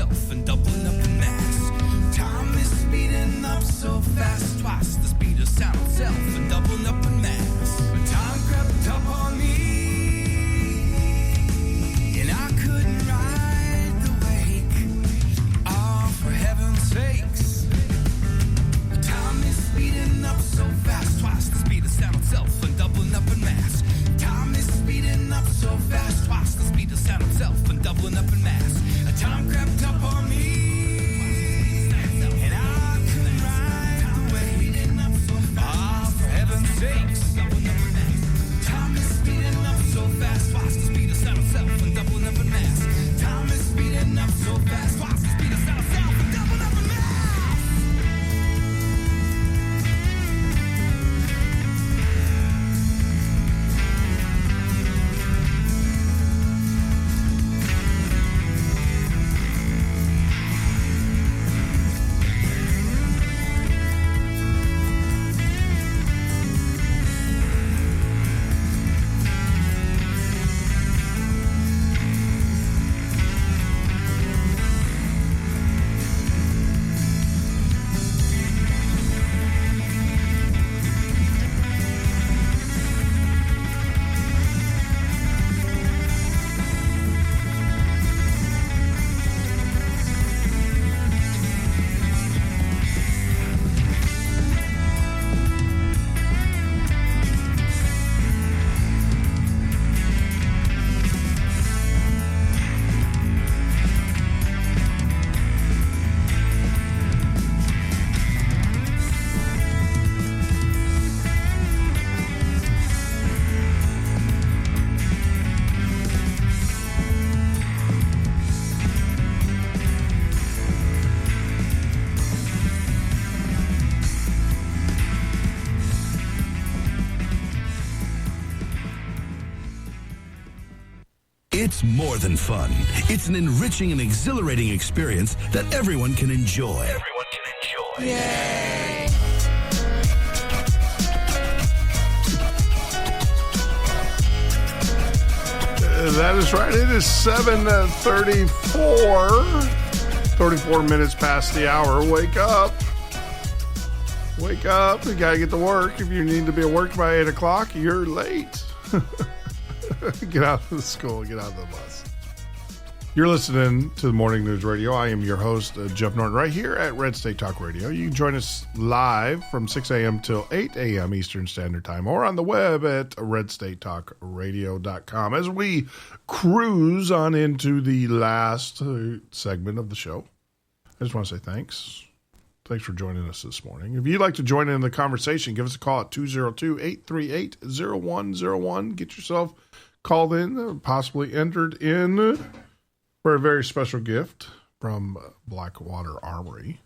himself and doubling up in mass. Time is speeding up so fast, twice the speed of sound itself and doubling up in mass. Time crept up on me, and I couldn't ride the wake. Oh, for heaven's sakes. Time is speeding up so fast, twice the speed of sound itself and doubling up in mass. Time is speeding up so fast, twice the speed of sound itself and doubling up in mass. A time crept up on me, and I couldn't ride the wave. Ah, for heaven's sakes. Time is speeding up so fast, twice the speed of sound itself and doubling up in mass. Time is speeding up so fast, twice the speed of sound itself and doubling up in mass. It's more than fun. It's an enriching and exhilarating experience that everyone can enjoy. Yay! That is right. It is 7:34. 34 minutes past the hour. Wake up. Wake up. You got to get to work. If you need to be at work by 8 o'clock, you're late. Get out of the school. Get out of the bus. You're listening to the Morning News Radio. I am your host, Jeff Norton, right here at Red State Talk Radio. You can join us live from 6 a.m. till 8 a.m. Eastern Standard Time or on the web at redstatetalkradio.com as we cruise on into the last segment of the show. I just want to say thanks. Thanks for joining us this morning. If you'd like to join in the conversation, give us a call at 202-838-0101. Get yourself called in, possibly entered in for a very special gift from Blackwater Armory.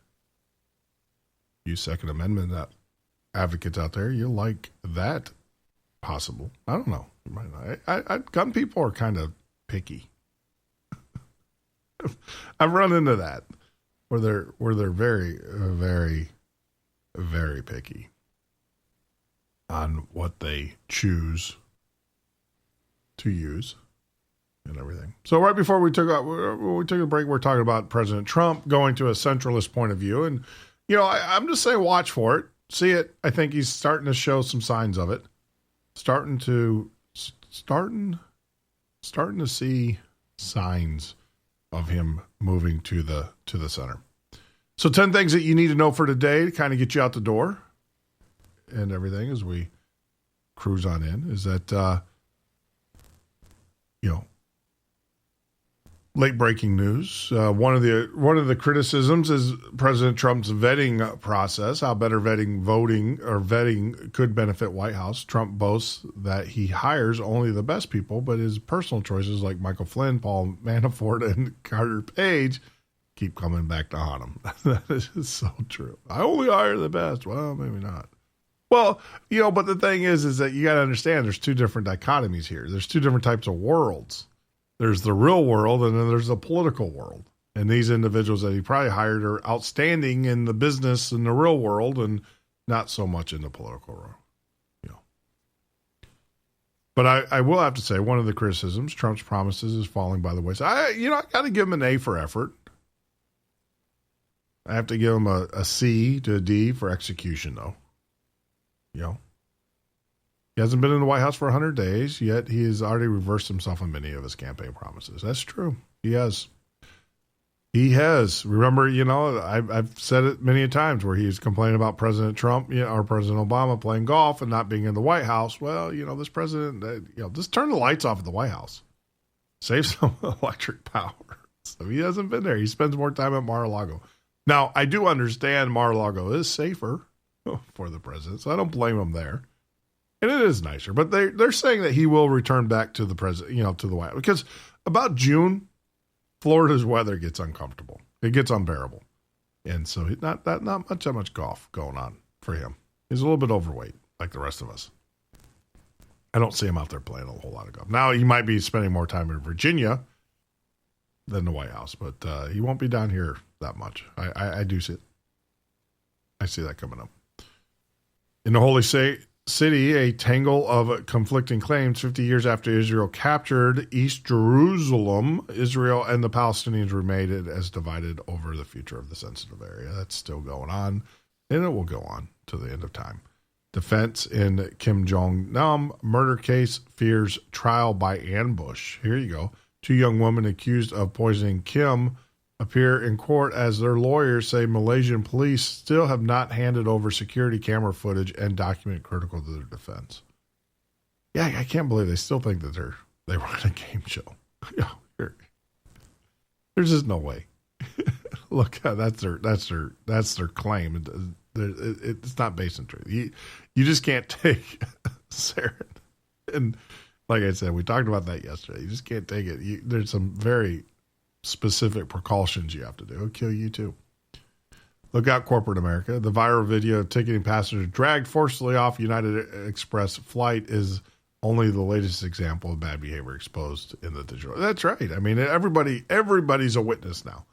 You Second Amendment advocates out there, you'll like that possible. I don't know. Gun people are kind of picky. I've run into that where they're very, very, very picky on what they choose to use and everything. So right before we took a break, we're talking about President Trump going to a centralist point of view. And, you know, I'm just saying watch for it. See it. I think he's starting to show some signs of it. Starting to see signs of him moving to the center. So 10 things that you need to know for today to kind of get you out the door and everything as we cruise on in is that, late breaking news. One of the criticisms is President Trump's vetting process, how better vetting could benefit White House. Trump boasts that he hires only the best people, but his personal choices like Michael Flynn, Paul Manafort, and Carter Page keep coming back to haunt him. That is so true. I only hire the best. Well, maybe not. Well, but the thing is that you got to understand there's two different dichotomies here. There's two different types of worlds. There's the real world, and then there's the political world. And these individuals that he probably hired are outstanding in the business and the real world and not so much in the political world. But I will have to say, one of the criticisms, Trump's promises is falling by the wayside. I got to give him an A for effort. I have to give him a C to a D for execution, though. You know, he hasn't been in the White House for 100 days, yet he has already reversed himself on many of his campaign promises. That's true. He has. He has. Remember, you know, I've said it many times where he's complaining about President Trump, you know, or President Obama playing golf and not being in the White House. Well, you know, this president, you know, just turn the lights off at the White House. Save some electric power. So he hasn't been there. He spends more time at Mar-a-Lago. Now, I do understand Mar-a-Lago is safer for the president, so I don't blame him there. And it is nicer. But they're saying that he will return back to the president, you know, to the White House. Because about June, Florida's weather gets uncomfortable. It gets unbearable. And so not much golf going on for him. He's a little bit overweight, like the rest of us. I don't see him out there playing a whole lot of golf. Now, he might be spending more time in Virginia than the White House, but he won't be down here that much. I do see it. I see that coming up. In the Holy City, a tangle of conflicting claims 50 years after Israel captured East Jerusalem, Israel and the Palestinians remained as divided over the future of the sensitive area. That's still going on, and it will go on to the end of time. Defense in Kim Jong-nam murder case fears trial by ambush. Here you go. 2 young women accused of poisoning Kim appear in court as their lawyers say Malaysian police still have not handed over security camera footage and document critical to their defense. Yeah, I can't believe they still think that they run a game show. There's just no way. Look, that's their claim. It's not based on truth. You just can't take Sarah. And like I said, we talked about that yesterday. You just can't take it. There's some very specific precautions you have to do. It'll kill you too. Look out, corporate America. The viral video of ticketing passengers dragged forcibly off United Express flight is only the latest example of bad behavior exposed in the digital. That's right. I mean, everybody's a witness now.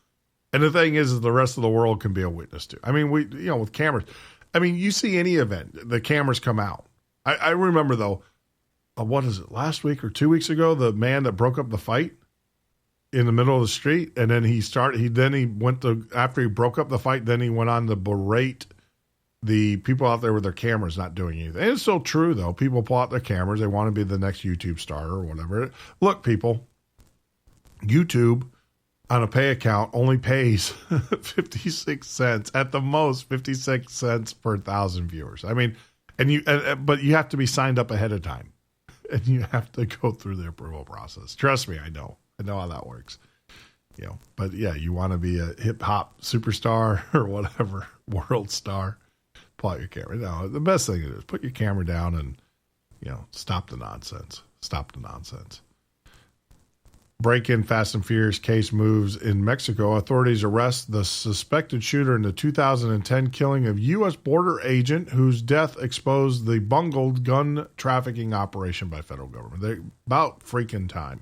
And the thing is the rest of the world can be a witness too. I mean, with cameras, I mean, you see any event, the cameras come out. I remember though, what is it, last week or 2 weeks ago, the man that broke up the fight in the middle of the street. And then after he broke up the fight, then he went on to berate the people out there with their cameras not doing anything. And it's so true though. People pull out their cameras. They want to be the next YouTube star or whatever. Look, people, YouTube on a pay account only pays 56 cents at the most, 56 cents per 1,000 viewers. I mean, but you have to be signed up ahead of time and you have to go through the approval process. Trust me, I know how that works. But yeah, you want to be a hip hop superstar or whatever, world star, pull out your camera. No, the best thing to do is put your camera down and, stop the nonsense. Stop the nonsense. Break-in Fast and Furious case moves in Mexico. Authorities arrest the suspected shooter in the 2010 killing of U.S. border agent whose death exposed the bungled gun trafficking operation by federal government. About freaking time.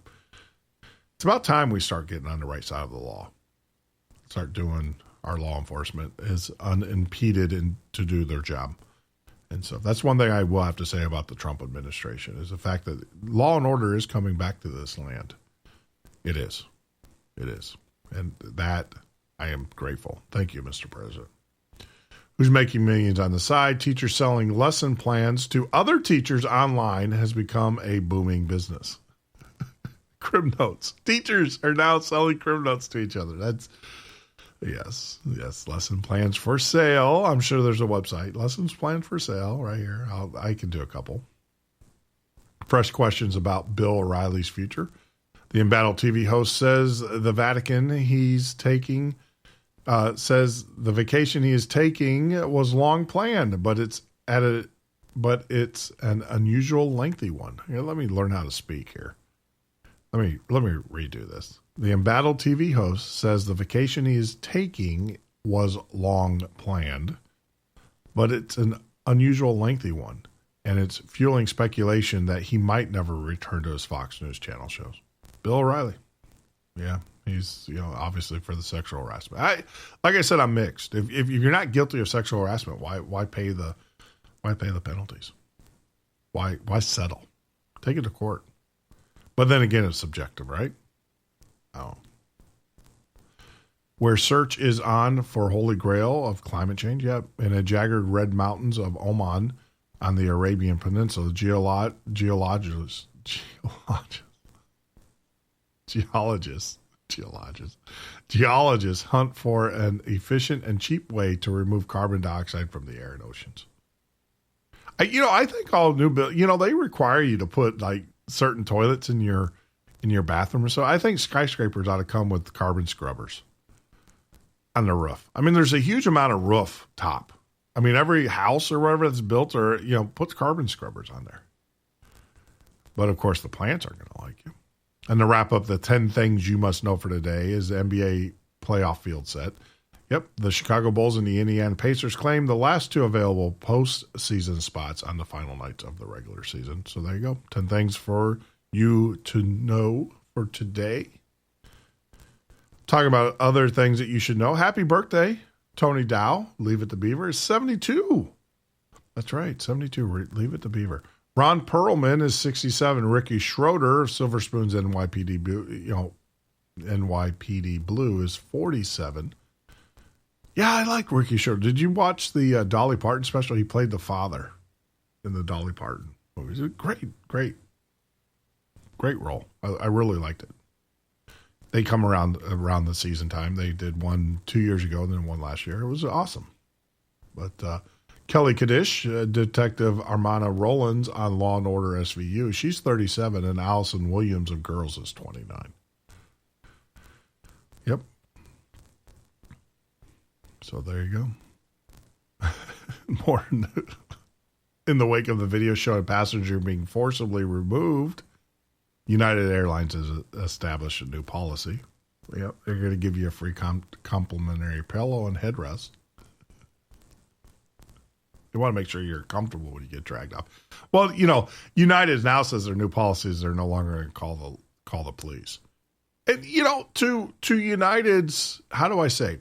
It's about time we start getting on the right side of the law. Start doing our law enforcement is unimpeded to do their job. And so that's one thing I will have to say about the Trump administration is the fact that law and order is coming back to this land. It is. It is. And that I am grateful. Thank you, Mr. President. Who's making millions on the side? Teachers selling lesson plans to other teachers online has become a booming business. Crib notes. Teachers are now selling crib notes to each other. That's, yes, lesson plans for sale. I'm sure there's a website. Lessons planned for sale right here. I can do a couple. Fresh questions about Bill O'Reilly's future. The embattled TV host says the vacation he is taking was long planned, but it's an unusual lengthy one. Here, let me learn how to speak here. Let me redo this. The embattled TV host says the vacation he is taking was long planned, but it's an unusual lengthy one, and it's fueling speculation that he might never return to his Fox News channel shows. Bill O'Reilly. Yeah, he's, obviously for the sexual harassment. Like I said, I'm mixed. If you're not guilty of sexual harassment, why pay the penalties? Why settle? Take it to court. But then again, it's subjective, right? Oh. where search is on for Holy Grail of climate change. Yep, in the jagged red mountains of Oman on the Arabian Peninsula, geologists hunt for an efficient and cheap way to remove carbon dioxide from the air and oceans. I think all new build, they require you to put like certain toilets in your bathroom or so. I think skyscrapers ought to come with carbon scrubbers on the roof. I mean, there's a huge amount of roof top. I mean, every house or whatever that's built or, puts carbon scrubbers on there. But of course, the plants aren't going to like you. And to wrap up the 10 things you must know for today is the NBA playoff field set. Yep, the Chicago Bulls and the Indiana Pacers claim the last 2 available postseason spots on the final nights of the regular season. So there you go. 10 things for you to know for today. Talking about other things that you should know. Happy birthday, Tony Dow. Leave It to Beaver is 72. That's right, 72. Leave It to Beaver. Ron Perlman is 67. Ricky Schroeder of Silver Spoon's NYPD Blue is 47. Yeah, I like Ricky Schroeder. Did you watch the Dolly Parton special? He played the father in the Dolly Parton movie. It was a great role. I really liked it. They come around the season time. They did one 2 years ago and then one last year. It was awesome. But Kelly Kaddish, Detective Armana Rollins on Law & Order SVU, she's 37, and Allison Williams of Girls is 29. Yep. So there you go. More in the wake of the video showing a passenger being forcibly removed, United Airlines has established a new policy. Yep, they're going to give you a free complimentary pillow and headrest. You want to make sure you're comfortable when you get dragged off. Well, United now says their new policies are no longer going to call the police. And to United's, how do I say?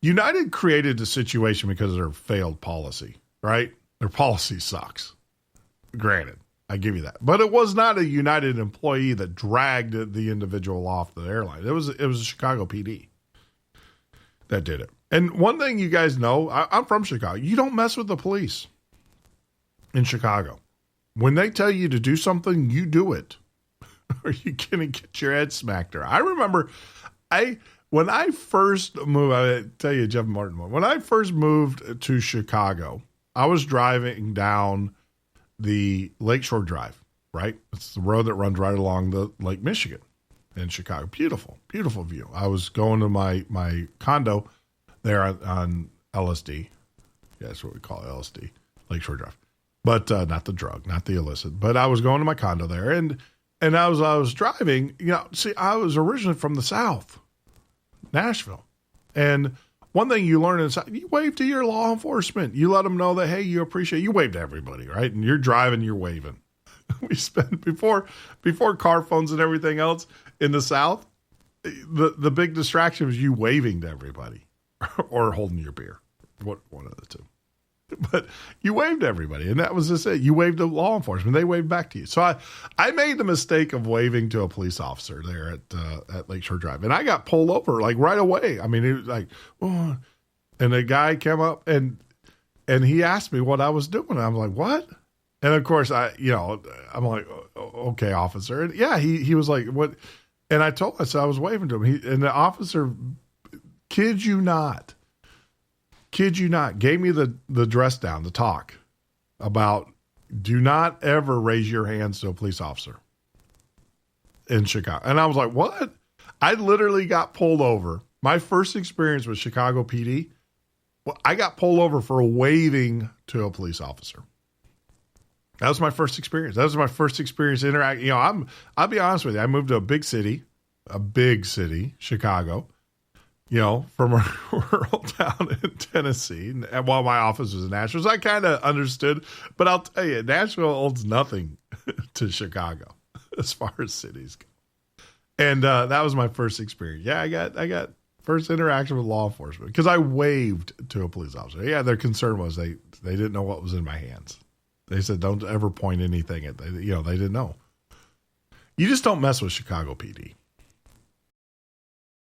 United created the situation because of their failed policy, right? Their policy sucks. Granted, I give you that. But it was not a United employee that dragged the individual off the airline. It was a Chicago PD that did it. And one thing you guys know, I'm from Chicago. You don't mess with the police in Chicago. When they tell you to do something, you do it. Or you're going to get your head smacked there. I remember when I first moved, I tell you, Jeff Martin, when I first moved to Chicago, I was driving down the Lakeshore Drive, right? It's the road that runs right along the Lake Michigan in Chicago. Beautiful, beautiful view. I was going to my condo there on LSD. Yeah, that's what we call it, LSD, Lakeshore Drive. But not the drug, not the illicit. But I was going to my condo there, and as I was driving, I was originally from the South, Nashville. And one thing you learn is you wave to your law enforcement. You let them know that, hey, you appreciate, you wave to everybody, right? And you're driving, you're waving. We spent before car phones and everything else in the South, the big distraction was you waving to everybody or holding your beer. One of the two. But you waved to everybody, and that was just it. You waved to law enforcement. They waved back to you. So I made the mistake of waving to a police officer there at Lakeshore Drive, and I got pulled over like right away. I mean, it was like, oh. And the guy came up and he asked me what I was doing. I'm like, what? And of course, I'm like, okay, officer. And yeah, he was like, what? And I told him, I was waving to him. And the officer, kid you not, gave me the dress down, the talk about do not ever raise your hands to a police officer in Chicago. And I was like, what? I literally got pulled over. My first experience with Chicago PD, I got pulled over for waving to a police officer. That was my first experience. That was my first experience interacting. I'll be honest with you. I moved to a big city, Chicago, from a rural town in Tennessee. And while my office was in Nashville, so I kind of understood. But I'll tell you, Nashville owes nothing to Chicago as far as cities go. And that was my first experience. Yeah, I got first interaction with law enforcement because I waved to a police officer. Yeah, their concern was they didn't know what was in my hands. They said, don't ever point anything at, they didn't know. You just don't mess with Chicago PD.